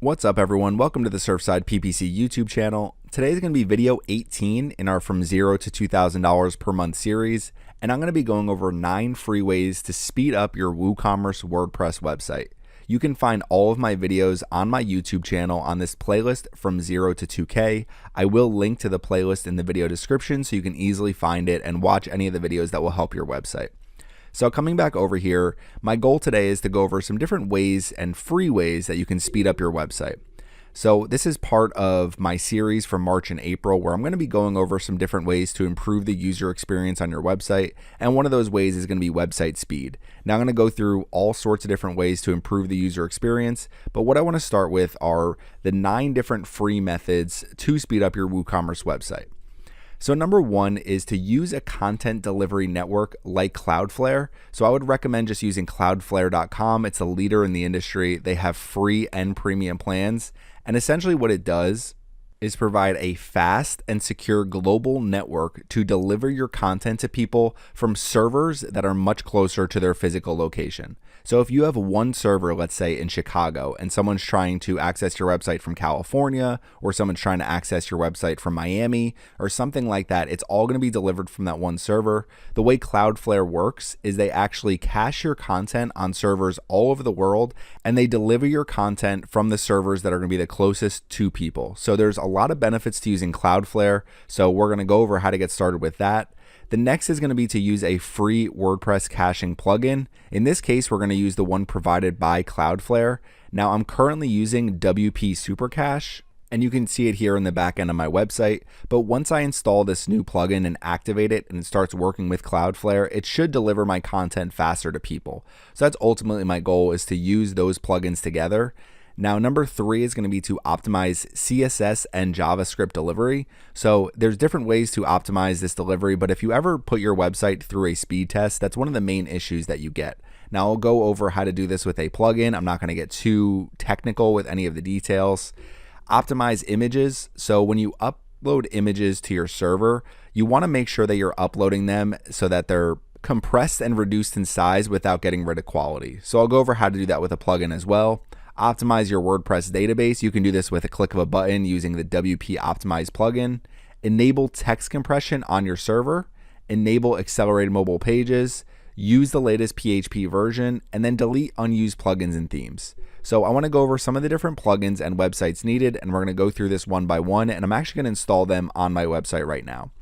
What's up everyone, welcome to the Surfside PPC YouTube channel. Today is going to be video 18 in our From $0 to $2,000 per month series, and I'm going to be going over 9 free ways to speed up your WooCommerce WordPress website. You can find all of my videos on my YouTube channel on this playlist From 0 to 2K. I will link to the playlist in the video description so you can easily find it and watch any of the videos that will help your website. So coming back over here, my goal today is to go over some different ways and free ways that you can speed up your website. So this is part of my series from March and April where I'm going to be going over some different ways to improve the user experience on your website. And one of those ways is going to be website speed. Now I'm going to go through all sorts of different ways to improve the user experience. But what I want to start with are the 9 different free methods to speed up your WooCommerce website. So number 1 is to use a content delivery network like Cloudflare. So I would recommend just using Cloudflare.com. It's a leader in the industry. They have free and premium plans. And essentially what it does is provide a fast and secure global network to deliver your content to people from servers that are much closer to their physical location. So if you have one server, let's say in Chicago, and someone's trying to access your website from California, or someone's trying to access your website from Miami, or something like that, it's all going to be delivered from that one server. The way Cloudflare works is they actually cache your content on servers all over the world, and they deliver your content from the servers that are going to be the closest to people. So there's a lot of benefits to using Cloudflare. So we're going to go over how to get started with that. The next is going to be to use a free WordPress caching plugin. In this case, we're going to use the one provided by Cloudflare. Now I'm currently using WP Supercache, and you can see it here in the back end of my website. But once I install this new plugin and activate it and it starts working with Cloudflare, it should deliver my content faster to people. So that's ultimately my goal, is to use those plugins together. Now, number 3 is going to be to optimize CSS and JavaScript delivery. So there's different ways to optimize this delivery, but if you ever put your website through a speed test, that's one of the main issues that you get. Now, I'll go over how to do this with a plugin. I'm not going to get too technical with any of the details. Optimize images. So when you upload images to your server, you want to make sure that you're uploading them so that they're compressed and reduced in size without getting rid of quality. So I'll go over how to do that with a plugin as well. Optimize your WordPress database. You can do this with a click of a button using the WP Optimize plugin. Enable text compression on your server. Enable accelerated mobile pages. Use the latest PHP version, and then delete unused plugins and themes. So I want to go over some of the different plugins and websites needed, and we're going to go through this one by one, and I'm actually going to install them on my website right now.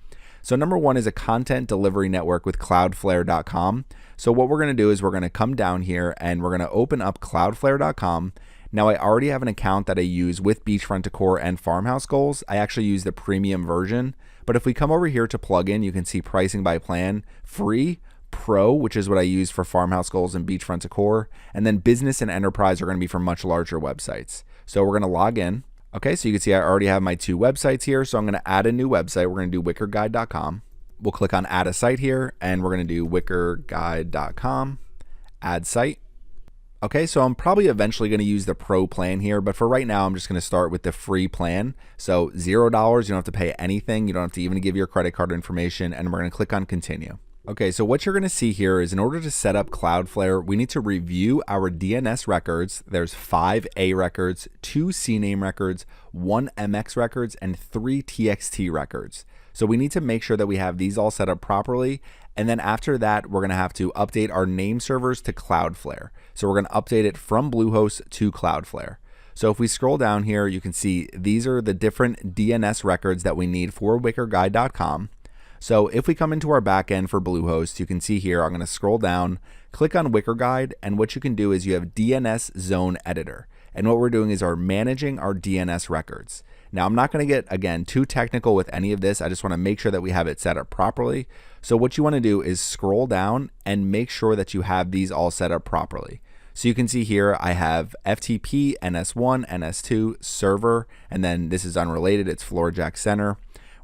So number 1 is a content delivery network with Cloudflare.com. So what we're going to do is we're going to come down here and we're going to open up Cloudflare.com. Now I already have an account that I use with Beachfront Decor and Farmhouse Goals. I actually use the premium version. But if we come over here to plugin, you can see pricing by plan, free, pro, which is what I use for Farmhouse Goals and Beachfront Decor. And then business and enterprise are going to be for much larger websites. So we're going to log in. Okay, so you can see I already have my 2 websites here. So I'm going to add a new website. We're going to do wickerguide.com. We'll click on add a site here, and we're going to do wickerguide.com, add site. Okay, so I'm probably eventually going to use the pro plan here, but for right now, I'm just going to start with the free plan. So $0, you don't have to pay anything. You don't have to even give your credit card information, and we're going to click on continue. Okay, so what you're going to see here is in order to set up Cloudflare, we need to review our DNS records. There's 5 A records, 2 CNAME records, 1 MX records, and 3 TXT records. So we need to make sure that we have these all set up properly. And then after that, we're going to have to update our name servers to Cloudflare. So we're going to update it from Bluehost to Cloudflare. So if we scroll down here, you can see these are the different DNS records that we need for wickerguide.com. So if we come into our backend for Bluehost, you can see here, I'm going to scroll down, click on WickerGuide, and what you can do is you have DNS Zone Editor. And what we're doing is managing our DNS records. Now, I'm not going to get, again, too technical with any of this. I just want to make sure that we have it set up properly. So what you want to do is scroll down and make sure that you have these all set up properly. So you can see here, I have FTP, NS1, NS2, server, and then this is unrelated. It's Floorjack Center.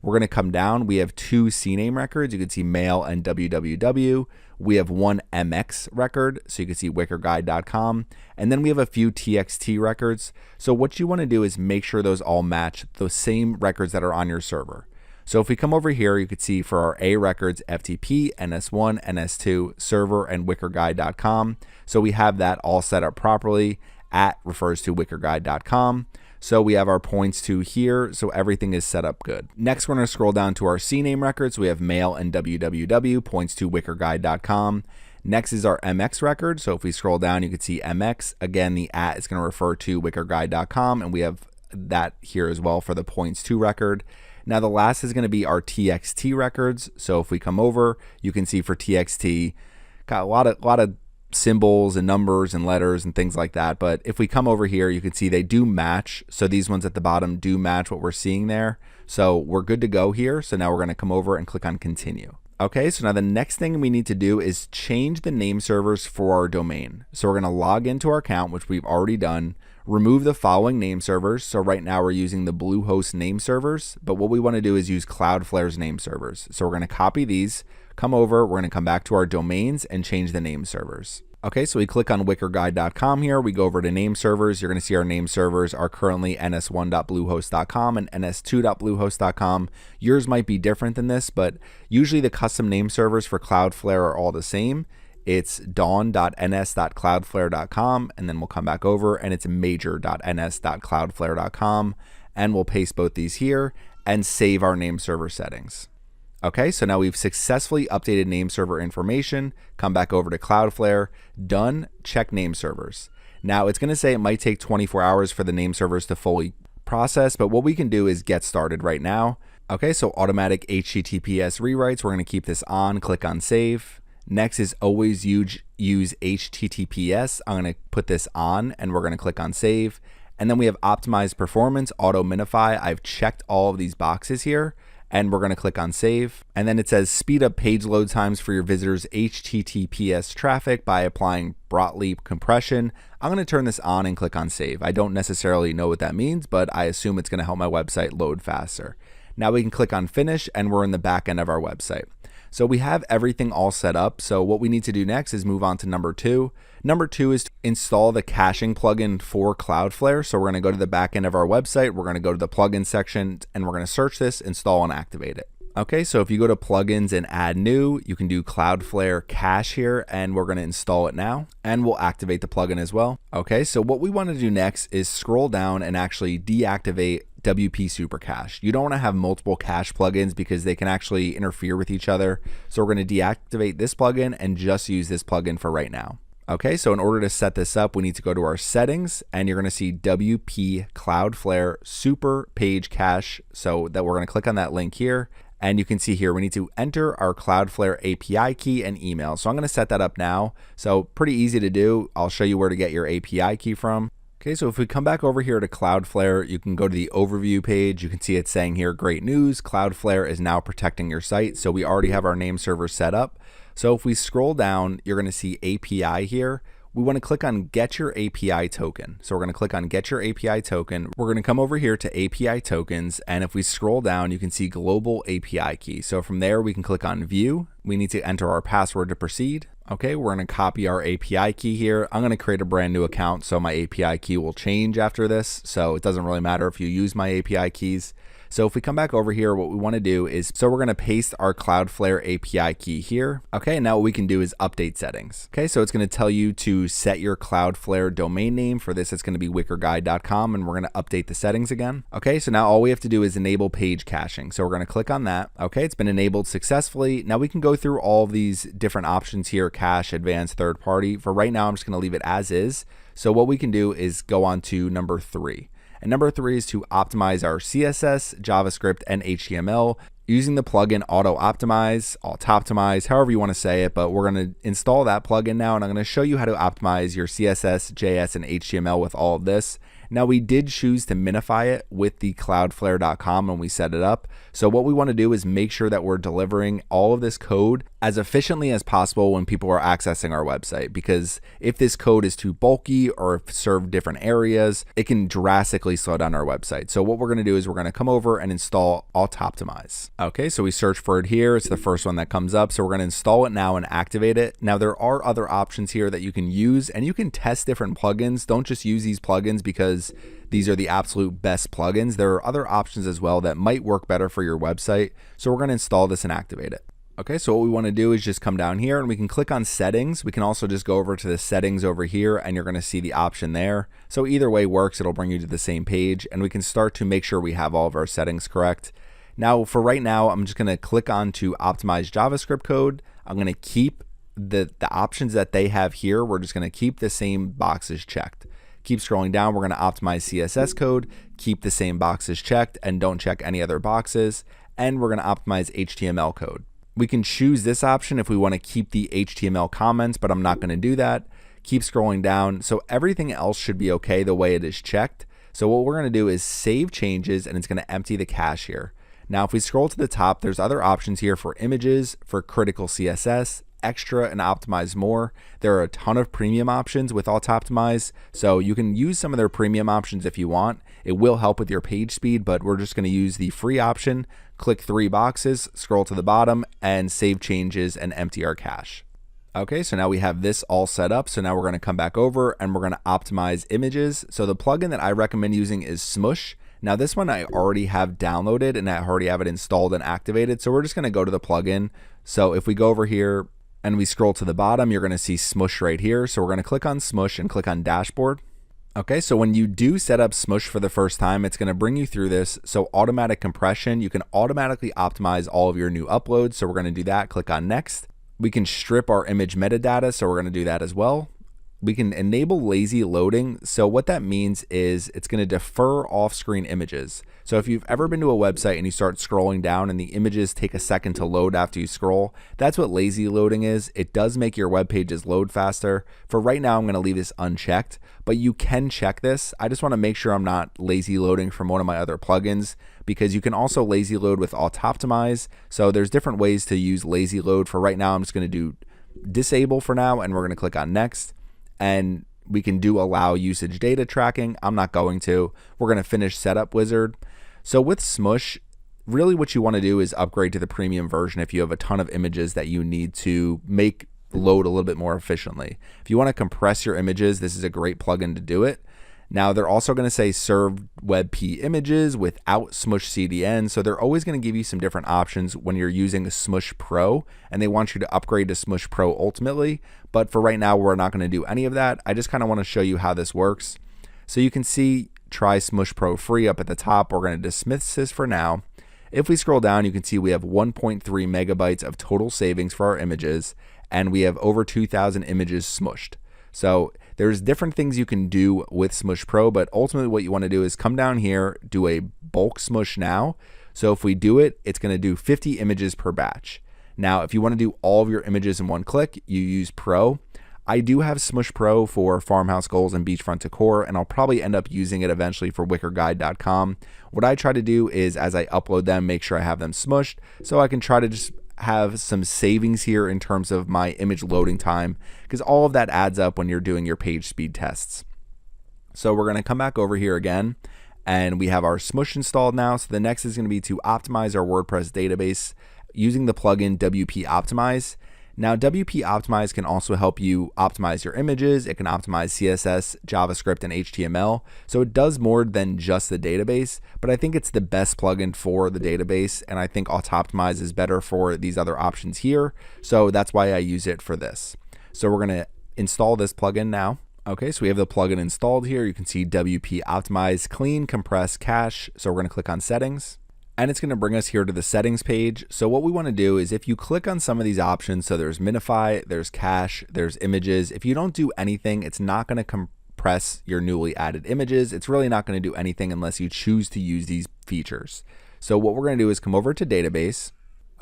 We're going to come down. We have 2 CNAME records. You can see mail and www. We have 1 MX record. So you can see wickerguide.com. And then we have a few TXT records. So what you want to do is make sure those all match the same records that are on your server. So if we come over here, you could see for our A records, FTP, NS1, NS2, server, and wickerguide.com. So we have that all set up properly. at refers to wickerguide.com. So we have our points to here, so everything is set up good. Next, we're going to scroll down to our CNAME records. We have mail and www, points to wickerguide.com. Next is our MX record. So if we scroll down, you can see MX. Again, the at is going to refer to wickerguide.com, and we have that here as well for the points to record. Now the last is going to be our TXT records. So if we come over, you can see for TXT, got a lot of symbols and numbers and letters and things like that. But if we come over here, you can see they do match. So these ones at the bottom do match what we're seeing there. So we're good to go here. So now we're going to come over and click on continue. Okay, so now the next thing we need to do is change the name servers for our domain. So we're going to log into our account, which we've already done, remove the following name servers. So right now we're using the Bluehost name servers, but what we want to do is use Cloudflare's name servers. So we're going to copy these, come over, we're going to come back to our domains and change the name servers. Okay, so we click on wickerguide.com here. We go over to name servers. You're going to see our name servers are currently ns1.bluehost.com and ns2.bluehost.com. Yours might be different than this, but usually the custom name servers for Cloudflare are all the same. It's dawn.ns.cloudflare.com, and then we'll come back over and it's major.ns.cloudflare.com, and we'll paste both these here and save our name server settings. Okay, so now we've successfully updated name server information. Come back over to Cloudflare, done, check name servers. Now it's going to say it might take 24 hours for the name servers to fully process, but what we can do is get started right now. Okay, so automatic HTTPS rewrites, we're going to keep this on, click on save. Next is always use HTTPS. I'm going to put this on and we're going to click on save. And then we have optimized performance, auto minify. I've checked all of these boxes here. And we're going to click on save. And then it says speed up page load times for your visitors' HTTPS traffic by applying Brotleap compression. I'm going to turn this on and click on save. I don't necessarily know what that means, but I assume it's going to help my website load faster. Now we can click on finish and we're in the back end of our website. So we have everything all set up. So what we need to do next is move on to number 2. Number 2 is to install the caching plugin for Cloudflare. So we're going to go to the back end of our website. We're going to go to the plugin section and we're going to search this, install and activate it. Okay, so if you go to plugins and add new, you can do Cloudflare cache here and we're going to install it now and we'll activate the plugin as well. Okay, so what we want to do next is scroll down and actually deactivate WP Super Cache. You don't want to have multiple cache plugins because they can actually interfere with each other. So we're going to deactivate this plugin and just use this plugin for right now. Okay, so in order to set this up, we need to go to our settings and you're going to see WP Cloudflare Super Page Cache. So that we're going to click on that link here. And you can see here, we need to enter our Cloudflare API key and email. So I'm going to set that up now. So pretty easy to do. I'll show you where to get your API key from. Okay, so if we come back over here to Cloudflare, you can go to the overview page. You can see it saying here, great news, Cloudflare is now protecting your site. So we already have our name server set up. So if we scroll down, you're going to see API here. We want to click on Get Your API Token. So we're going to click on Get Your API Token. We're going to come over here to API Tokens. And if we scroll down, you can see Global API Key. So from there, we can click on View. We need to enter our password to proceed. Okay, we're going to copy our API key here. I'm going to create a brand new account, so my API key will change after this. So it doesn't really matter if you use my API keys. So if we come back over here, what we want to do is, so we're going to paste our Cloudflare API key here. Okay, now what we can do is update settings. Okay, so it's going to tell you to set your Cloudflare domain name. For this, it's going to be wickerguide.com, and we're going to update the settings again. Okay, so now all we have to do is enable page caching. So we're going to click on that. Okay, it's been enabled successfully. Now we can go through all of these different options here, cache, advanced, third party. For right now, I'm just going to leave it as is. So what we can do is go on to number 3. And number 3 is to optimize our CSS, JavaScript, and HTML using the plugin Autoptimize, however you want to say it, but we're going to install that plugin now, and I'm going to show you how to optimize your CSS, JS, and HTML with all of this. Now we did choose to minify it with the cloudflare.com when we set it up. So what we want to do is make sure that we're delivering all of this code as efficiently as possible when people are accessing our website, because if this code is too bulky or if served different areas, it can drastically slow down our website. So what we're going to do is we're going to come over and install Autoptimize. Okay, so we search for it here. It's the first one that comes up. So we're going to install it now and activate it. Now there are other options here that you can use, and you can test different plugins. Don't just use these plugins because these are the absolute best plugins. There are other options as well that might work better for your website. So we're going to install this and activate it. Okay, so what we want to do is just come down here and we can click on settings. We can also just go over to the settings over here and you're going to see the option there. So either way works, it'll bring you to the same page and we can start to make sure we have all of our settings correct. Now for right now, I'm just going to click on to optimize JavaScript code. I'm going to keep the options that they have here. We're just going to keep the same boxes checked. Keep scrolling down, we're going to optimize CSS code, keep the same boxes checked and don't check any other boxes. And we're going to optimize HTML code. We can choose this option if we want to keep the HTML comments, but I'm not going to do that. Keep scrolling down. So everything else should be okay the way it is checked. So what we're going to do is save changes and it's going to empty the cache here. Now, if we scroll to the top, there's other options here for images, for critical CSS, extra and optimize more. There are a ton of premium options with Autoptimize. So you can use some of their premium options if you want. It will help with your page speed, but we're just going to use the free option. Click 3 boxes, scroll to the bottom and save changes and empty our cache. Okay, so now we have this all set up. So now we're going to come back over and we're going to optimize images. So the plugin that I recommend using is Smush. Now this one I already have downloaded and I already have it installed and activated. So we're just going to go to the plugin. So if we go over here and we scroll to the bottom, you're going to see Smush right here. So we're going to click on Smush and click on Dashboard. Okay, so when you do set up Smush for the first time, it's going to bring you through this. So automatic compression, you can automatically optimize all of your new uploads. So we're going to do that. Click on Next. We can strip our image metadata. So we're going to do that as well. We can enable lazy loading. So what that means is it's going to defer off-screen images. So if you've ever been to a website and you start scrolling down and the images take a second to load after you scroll, that's what lazy loading is. It does make your web pages load faster. For right now, I'm going to leave this unchecked, but you can check this. I just want to make sure I'm not lazy loading from one of my other plugins because you can also lazy load with Autoptimize. So there's different ways to use lazy load. For right now, I'm just going to do disable for now and we're going to click on Next. And we can do allow usage data tracking. I'm not going to. We're going to finish setup wizard. So with Smush, really what you want to do is upgrade to the premium version if you have a ton of images that you need to make load a little bit more efficiently. If you want to compress your images, this is a great plugin to do it. Now they're also going to say serve WebP images without Smush CDN. So they're always going to give you some different options when you're using Smush Pro and they want you to upgrade to Smush Pro ultimately. But for right now, we're not going to do any of that. I just kind of want to show you how this works. So you can see try Smush Pro free up at the top. We're going to dismiss this for now. If we scroll down, you can see we have 1.3 megabytes of total savings for our images and we have over 2,000 images smushed. So there's different things you can do with Smush Pro, but ultimately what you want to do is come down here, do a bulk smush now. So if we do it, it's going to do 50 images per batch. Now, if you want to do all of your images in one click, you use Pro. I do have Smush Pro for farmhouse goals and beachfront decor, and I'll probably end up using it eventually for wickerguide.com. What I try to do is as I upload them, make sure I have them smushed so I can try to just have some savings here in terms of my image loading time because all of that adds up when you're doing your page speed tests. So we're going to come back over here again and we have our Smush installed now. So the next is going to be to optimize our WordPress database using the plugin WP Optimize. Now WP Optimize can also help you optimize your images. It can optimize CSS, JavaScript, and HTML. So it does more than just the database, but I think it's the best plugin for the database. And I think Autoptimize is better for these other options here. So that's why I use it for this. So we're going to install this plugin now. Okay, so we have the plugin installed here. You can see WP Optimize, clean, compress, cache. So we're going to click on settings. And it's going to bring us here to the settings page. So what we want to do is if you click on some of these options, so there's minify, there's cache, there's images. If you don't do anything, it's not going to compress your newly added images. It's really not going to do anything unless you choose to use these features. So what we're going to do is come over to database.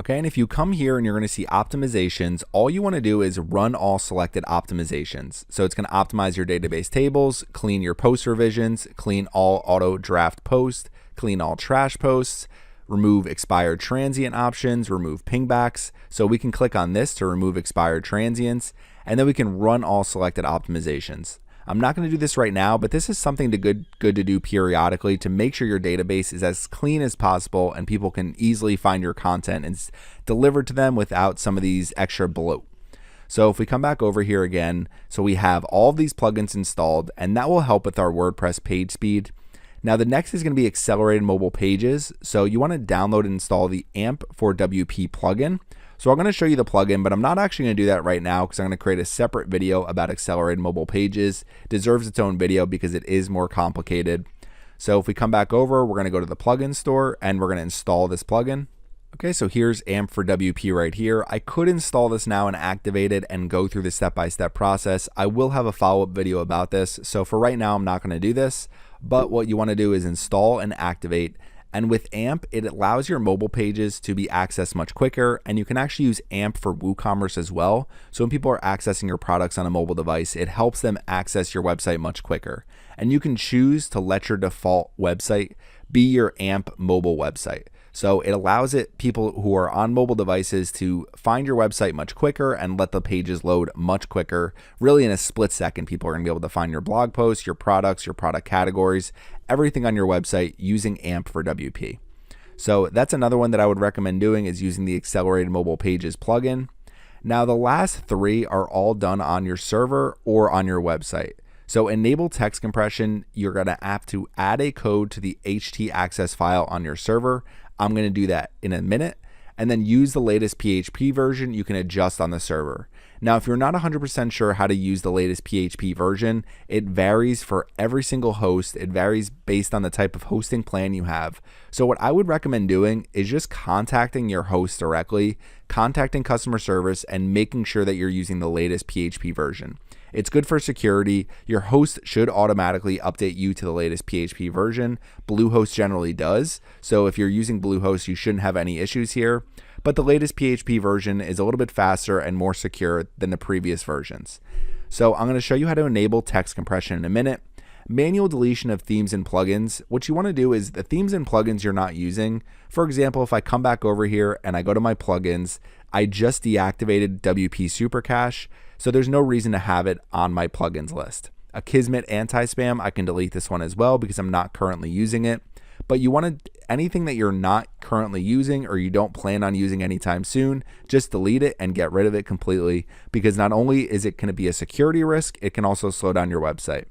Okay, and if you come here and you're going to see optimizations, all you want to do is run all selected optimizations. So it's going to optimize your database tables, clean your post revisions, clean all auto draft posts, clean all trash posts, remove expired transient options, remove pingbacks. So we can click on this to remove expired transients, and then we can run all selected optimizations. I'm not going to do this right now, but this is something good to do periodically to make sure your database is as clean as possible and people can easily find your content and deliver to them without some of these extra bloat. So if we come back over here again, so we have all of these plugins installed, and that will help with our WordPress page speed. Now the next is going to be accelerated mobile pages. So you want to download and install the AMP for WP plugin. So I'm going to show you the plugin, but I'm not actually going to do that right now because I'm going to create a separate video about accelerated mobile pages. It deserves its own video because it is more complicated. So if we come back over, we're going to go to the plugin store and we're going to install this plugin. Okay, so here's AMP for WP right here. I could install this now and activate it and go through the step-by-step process. I will have a follow-up video about this. So for right now, I'm not going to do this, but what you want to do is install and activate. And with AMP, it allows your mobile pages to be accessed much quicker, and you can actually use AMP for WooCommerce as well. So when people are accessing your products on a mobile device, it helps them access your website much quicker. And you can choose to let your default website be your AMP mobile website. So it allows people who are on mobile devices to find your website much quicker and let the pages load much quicker. Really in a split second, people are going to be able to find your blog posts, your products, your product categories, everything on your website using AMP for WP. So that's another one that I would recommend doing, is using the Accelerated Mobile Pages plugin. Now the last three are all done on your server or on your website. So enable text compression, you're going to have to add a code to the htaccess file on your server. I'm going to do that in a minute, and then use the latest PHP version you can adjust on the server. Now, if you're not 100% sure how to use the latest PHP version, it varies for every single host. It varies based on the type of hosting plan you have. So what I would recommend doing is just contacting your host directly, contacting customer service, and making sure that you're using the latest PHP version. It's good for security. Your host should automatically update you to the latest PHP version. Bluehost generally does. So if you're using Bluehost, you shouldn't have any issues here. But the latest PHP version is a little bit faster and more secure than the previous versions. So I'm going to show you how to enable text compression in a minute. Manual deletion of themes and plugins. What you want to do is the themes and plugins you're not using. For example, if I come back over here and I go to my plugins, I just deactivated WP Super Cache. So there's no reason to have it on my plugins list. Akismet anti-spam, I can delete this one as well because I'm not currently using it. But you want to, anything that you're not currently using or you don't plan on using anytime soon, just delete it and get rid of it completely, because not only is it going to be a security risk, it can also slow down your website.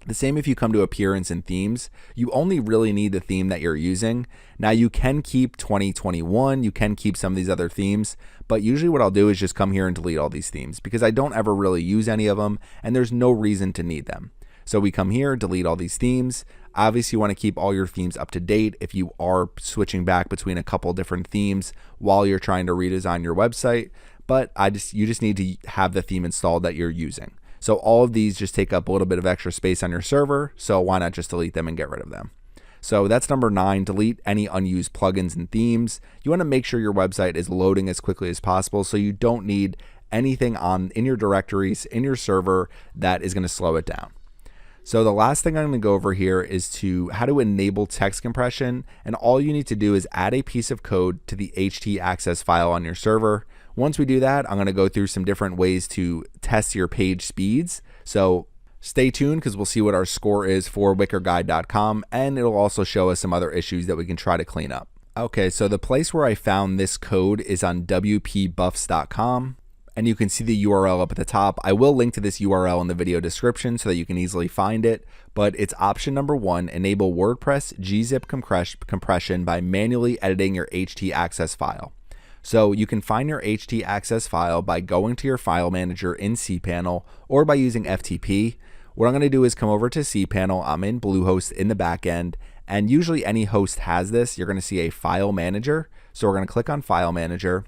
The same if you come to appearance and themes. You only really need the theme that you're using. Now you can keep 2021, you can keep some of these other themes, but usually what I'll do is just come here and delete all these themes because I don't ever really use any of them and there's no reason to need them. So we come here, delete all these themes. Obviously you want to keep all your themes up to date if you are switching back between a couple different themes while you're trying to redesign your website, but you just need to have the theme installed that you're using. So all of these just take up a little bit of extra space on your server, so why not just delete them and get rid of them? So that's number 9, delete any unused plugins and themes. You want to make sure your website is loading as quickly as possible so you don't need anything in your directories, in your server that is going to slow it down. So the last thing I'm going to go over here is how to enable text compression, and all you need to do is add a piece of code to the htaccess file on your server. Once we do that, I'm going to go through some different ways to test your page speeds. So stay tuned because we'll see what our score is for wickerguide.com, and it'll also show us some other issues that we can try to clean up. Okay, so the place where I found this code is on wpbuffs.com, and you can see the URL up at the top. I will link to this URL in the video description so that you can easily find it, but it's option number 1, enable WordPress gzip compression by manually editing your htaccess file. So you can find your htaccess file by going to your file manager in cPanel or by using FTP. What I'm going to do is come over to cPanel. I'm in Bluehost in the back end, and usually any host has this. You're going to see a file manager. So we're going to click on file manager.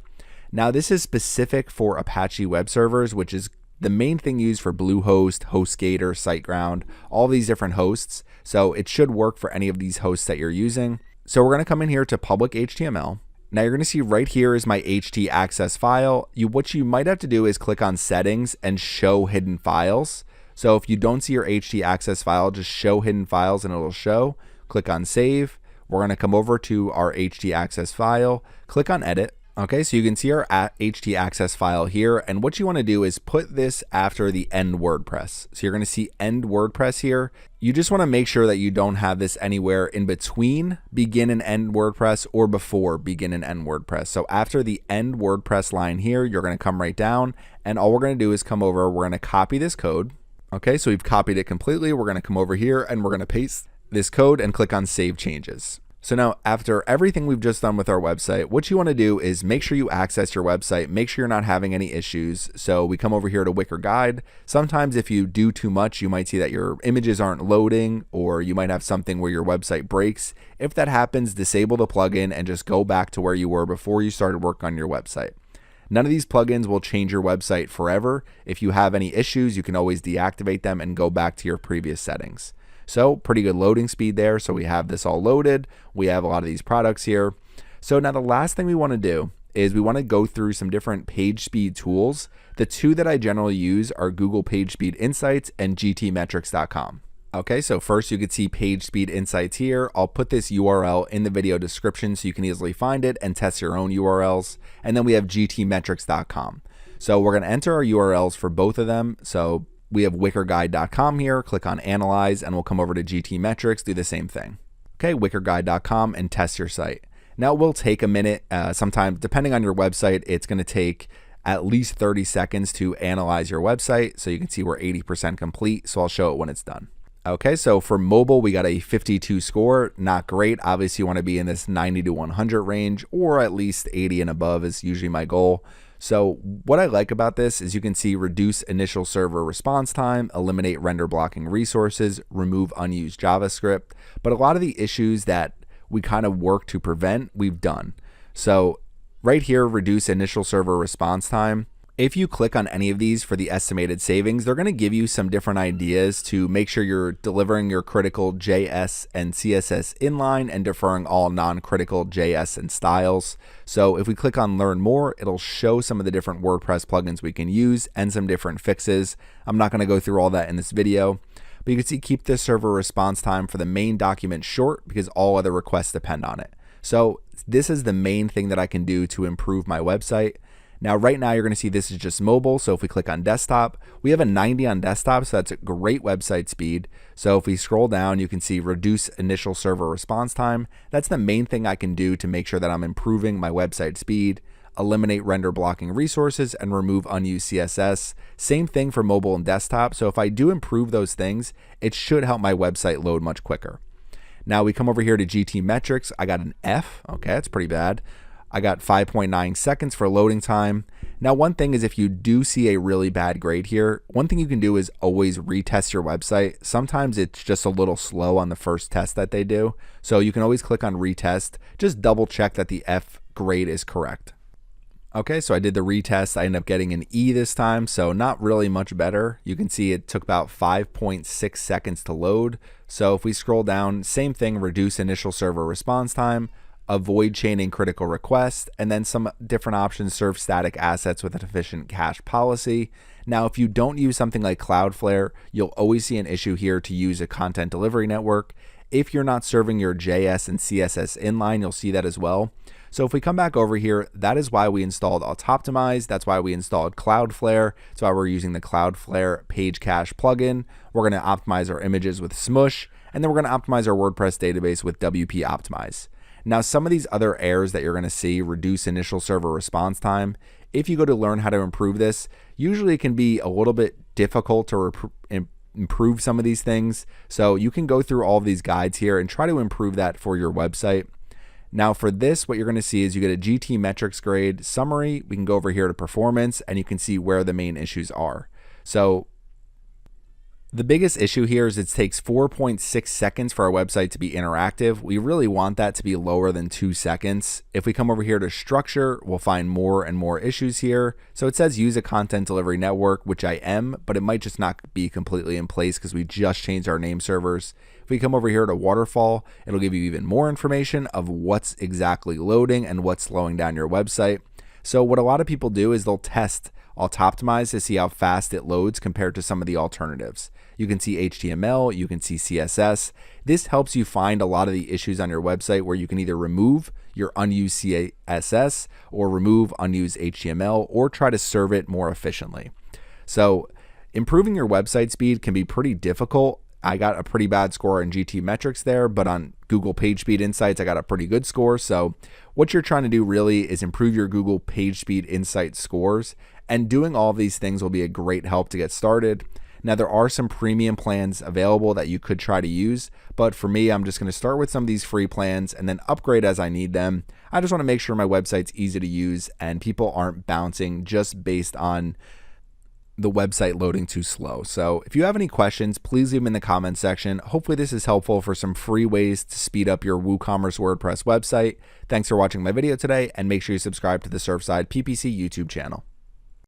Now this is specific for Apache web servers, which is the main thing used for Bluehost, HostGator, SiteGround, all these different hosts. So it should work for any of these hosts that you're using. So we're going to come in here to public HTML. Now you're going to see right here is my htaccess file. What you might have to do is click on settings and show hidden files. So if you don't see your htaccess file, just show hidden files and it'll show. Click on save. We're going to come over to our htaccess file, click on edit. Okay, so you can see our htaccess file here, and what you want to do is put this after the end WordPress. So you're going to see end WordPress here. You just want to make sure that you don't have this anywhere in between begin and end WordPress or before begin and end WordPress. So after the end WordPress line here, you're going to come right down, and all we're going to do is come over, we're going to copy this code. Okay, so we've copied it completely. We're going to come over here and we're going to paste this code and click on Save Changes. So now after everything we've just done with our website, what you want to do is make sure you access your website, make sure you're not having any issues. So we come over here to Wicker Guide. Sometimes if you do too much, you might see that your images aren't loading, or you might have something where your website breaks. If that happens, disable the plugin and just go back to where you were before you started work on your website. None of these plugins will change your website forever. If you have any issues, you can always deactivate them and go back to your previous settings. So pretty good loading speed there. So we have this all loaded. We have a lot of these products here. So now the last thing we want to do is we want to go through some different page speed tools. The two that I generally use are Google PageSpeed Insights and gtmetrics.com. Okay, so first you can see page speed insights here. I'll put this URL in the video description so you can easily find it and test your own URLs. And then we have gtmetrics.com. So we're going to enter our URLs for both of them. So we have wickerguide.com here, click on analyze, and we'll come over to gtmetrics, do the same thing. Okay, wickerguide.com, and test your site. Now it will take a minute. Sometimes, depending on your website, it's going to take at least 30 seconds to analyze your website. So you can see we're 80% complete. So I'll show it when it's done. Okay, so for mobile, we got a 52 score. Not great. Obviously, you want to be in this 90 to 100 range, or at least 80 and above is usually my goal. So what I like about this is you can see reduce initial server response time, eliminate render blocking resources, remove unused JavaScript. But a lot of the issues that we kind of work to prevent, we've done. So right here, reduce initial server response time. If you click on any of these for the estimated savings, they're going to give you some different ideas to make sure you're delivering your critical JS and CSS inline and deferring all non-critical JS and styles. So if we click on learn more, it'll show some of the different WordPress plugins we can use and some different fixes. I'm not going to go through all that in this video, but you can see keep the server response time for the main document short because all other requests depend on it. So this is the main thing that I can do to improve my website. Now, right now, you're going to see this is just mobile. So if we click on desktop, we have a 90 on desktop. So that's a great website speed. So if we scroll down, you can see reduce initial server response time. That's the main thing I can do to make sure that I'm improving my website speed, eliminate render blocking resources, and remove unused CSS. Same thing for mobile and desktop. So if I do improve those things, it should help my website load much quicker. Now we come over here to GT metrics. I got an F. Okay, that's pretty bad. I got 5.9 seconds for loading time. Now, one thing is if you do see a really bad grade here, one thing you can do is always retest your website. Sometimes it's just a little slow on the first test that they do. So you can always click on retest. Just double check that the F grade is correct. Okay, so I did the retest. I ended up getting an E this time, so not really much better. You can see it took about 5.6 seconds to load. So if we scroll down, same thing, reduce initial server response time, avoid chaining critical requests, and then some different options, serve static assets with an efficient cache policy. Now, if you don't use something like Cloudflare, you'll always see an issue here to use a content delivery network. If you're not serving your JS and CSS inline, you'll see that as well. So if we come back over here, that is why we installed Autoptimize. That's why we installed Cloudflare. That's why we're using the Cloudflare page cache plugin. We're going to optimize our images with Smush, and then we're going to optimize our WordPress database with WP Optimize. Now, some of these other errors that you're going to see, reduce initial server response time, if you go to learn how to improve this, usually it can be a little bit difficult to improve some of these things. So you can go through all of these guides here and try to improve that for your website. Now for this, what you're going to see is you get a GT metrics grade summary. We can go over here to performance and you can see where the main issues are. So the biggest issue here is it takes 4.6 seconds for our website to be interactive. We really want that to be lower than 2 seconds. If we come over here to structure, we'll find more and more issues here. So it says use a content delivery network, which I am, but it might just not be completely in place because we just changed our name servers. If we come over here to waterfall, it'll give you even more information of what's exactly loading and what's slowing down your website. So what a lot of people do is they'll test Autoptimize to see how fast it loads compared to some of the alternatives. You can see HTML, you can see CSS. This helps you find a lot of the issues on your website where you can either remove your unused CSS or remove unused HTML or try to serve it more efficiently. So improving your website speed can be pretty difficult. I got a pretty bad score in GT metrics there, but on Google PageSpeed Insights, I got a pretty good score. So what you're trying to do really is improve your Google PageSpeed Insights scores, and doing all of these things will be a great help to get started. Now, there are some premium plans available that you could try to use, but for me, I'm just going to start with some of these free plans and then upgrade as I need them. I just want to make sure my website's easy to use and people aren't bouncing just based on the website loading too slow. So if you have any questions, please leave them in the comments section. Hopefully this is helpful for some free ways to speed up your WooCommerce WordPress website. Thanks for watching my video today, and make sure you subscribe to the Surfside PPC YouTube channel.